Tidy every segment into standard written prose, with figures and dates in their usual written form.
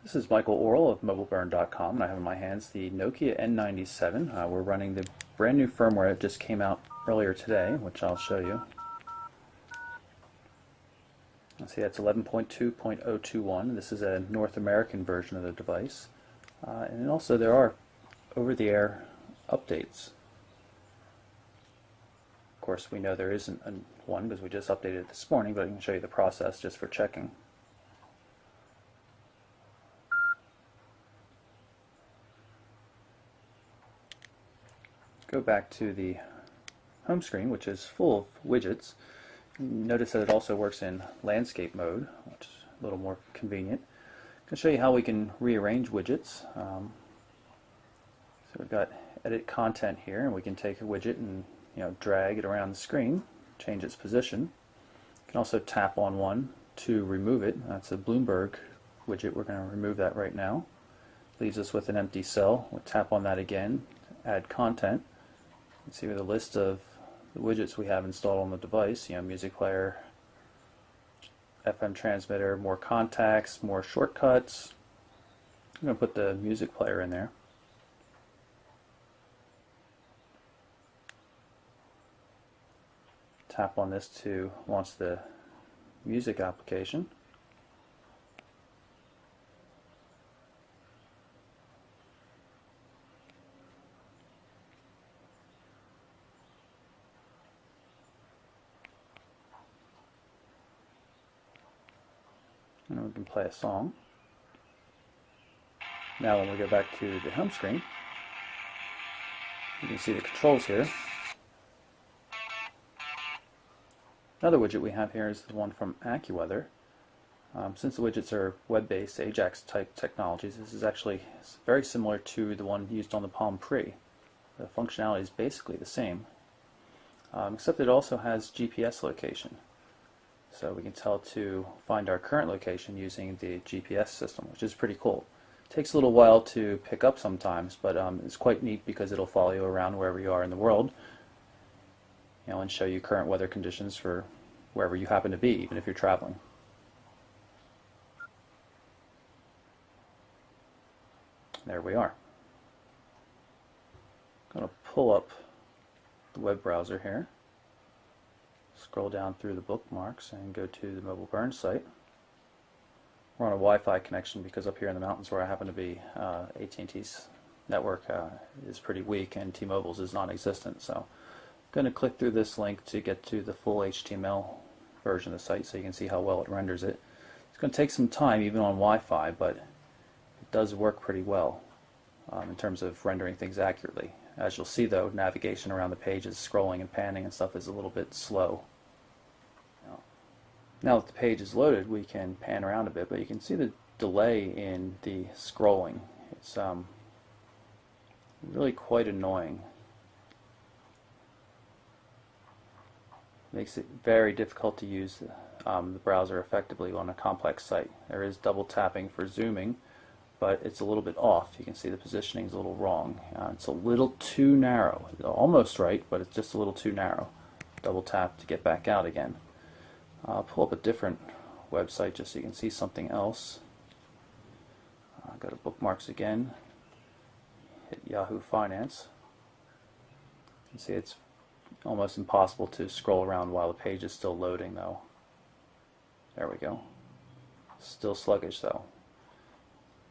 This is Michael Orrell of MobileBurn.com, and I have in my hands the Nokia N97. We're running the brand new firmware that just came out earlier today, which I'll show you. See, that's 11.2.021. This is a North American version of the device. And also there are over-the-air updates. Of course, we know there isn't one because we just updated it this morning, but I can show you the process just for checking. Go back to the home screen, which is full of widgets. Notice that it also works in landscape mode, which is a little more convenient. I can show you how we can rearrange widgets. So we've got edit content here, and we can take a widget and drag it around the screen, change its position. You can also tap on one to remove it. That's a Bloomberg widget. We're going to remove that right now. Leaves us with an empty cell. We'll tap on that again, add content. You can see with a list of the widgets we have installed on the device, music player, FM transmitter, more contacts, more shortcuts. I'm going to put the music player in there. Tap on this to launch the music application. And we can play a song. Now when we go back to the home screen, you can see the controls here. Another widget we have here is the one from AccuWeather. Since the widgets are web-based, AJAX type technologies, this is actually very similar to the one used on the Palm Pre. The functionality is basically the same, except it also has GPS location. So we can tell to find our current location using the GPS system, which is pretty cool. It takes a little while to pick up sometimes, but it's quite neat because it'll follow you around wherever you are in the world, and show you current weather conditions for wherever you happen to be, even if you're traveling. There we are. I'm going to pull up the web browser here. Scroll down through the bookmarks and go to the Mobile Burn site. We're on a Wi-Fi connection because up here in the mountains where I happen to be, AT&T's network is pretty weak and T-Mobile's is non-existent. So I'm going to click through this link to get to the full HTML version of the site so you can see how well it renders it. It's going to take some time even on Wi-Fi, but it does work pretty well in terms of rendering things accurately. As you'll see though, navigation around the pages, scrolling and panning and stuff is a little bit slow. Now that the page is loaded, we can pan around a bit, but you can see the delay in the scrolling. It's really quite annoying. Makes it very difficult to use the browser effectively on a complex site. There is double tapping for zooming, but it's a little bit off. You can see the positioning is a little wrong. It's a little too narrow. It's almost right, but it's just a little too narrow. Double tap to get back out again. I'll pull up a different website just so you can see something else. Go to bookmarks again. Hit Yahoo Finance. You can see it's almost impossible to scroll around while the page is still loading though. There we go. Still sluggish though.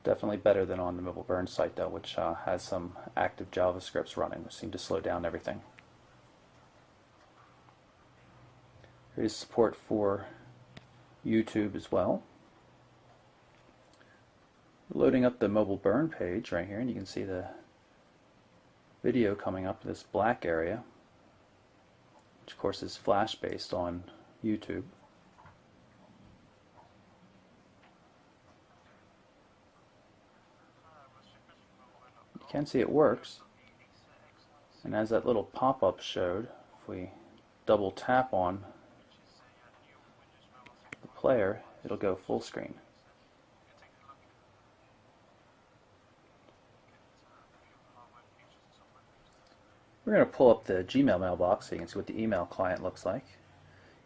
Definitely better than on the Mobile Burn site though, which has some active JavaScripts running, which seem to slow down everything. There is support for YouTube as well. Loading up the Mobile Burn page right here, and you can see the video coming up in this black area, which of course is flash based on YouTube. You can see it works, and as that little pop-up showed, if we double tap on the player, it'll go full screen. We're going to pull up the Gmail mailbox so you can see what the email client looks like.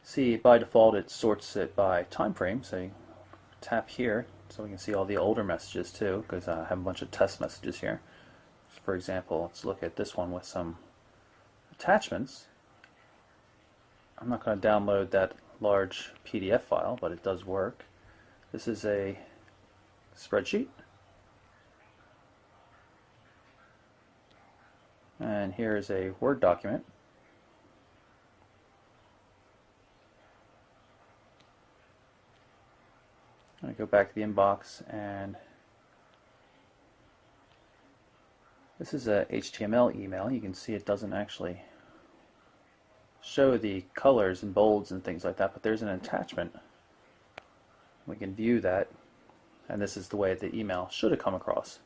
See, by default it sorts it by time frame, so you tap here, so we can see all the older messages too, because I have a bunch of test messages here. For example, let's look at this one with some attachments. I'm not going to download that large PDF file, but it does work. This is a spreadsheet. And here is a Word document. I go back to the inbox, and this is a HTML email. You can see it doesn't actually show the colors and bolds and things like that, but there's an attachment. We can view that, and this is the way the email should have come across.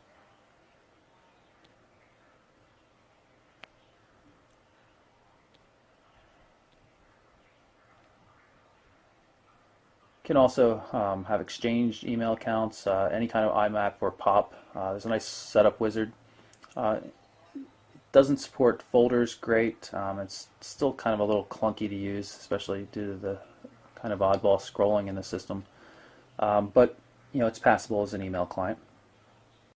You can also have exchanged email accounts, any kind of IMAP or POP. There's a nice setup wizard. It doesn't support folders great. It's still kind of a little clunky to use, especially due to the kind of oddball scrolling in the system. But it's passable as an email client.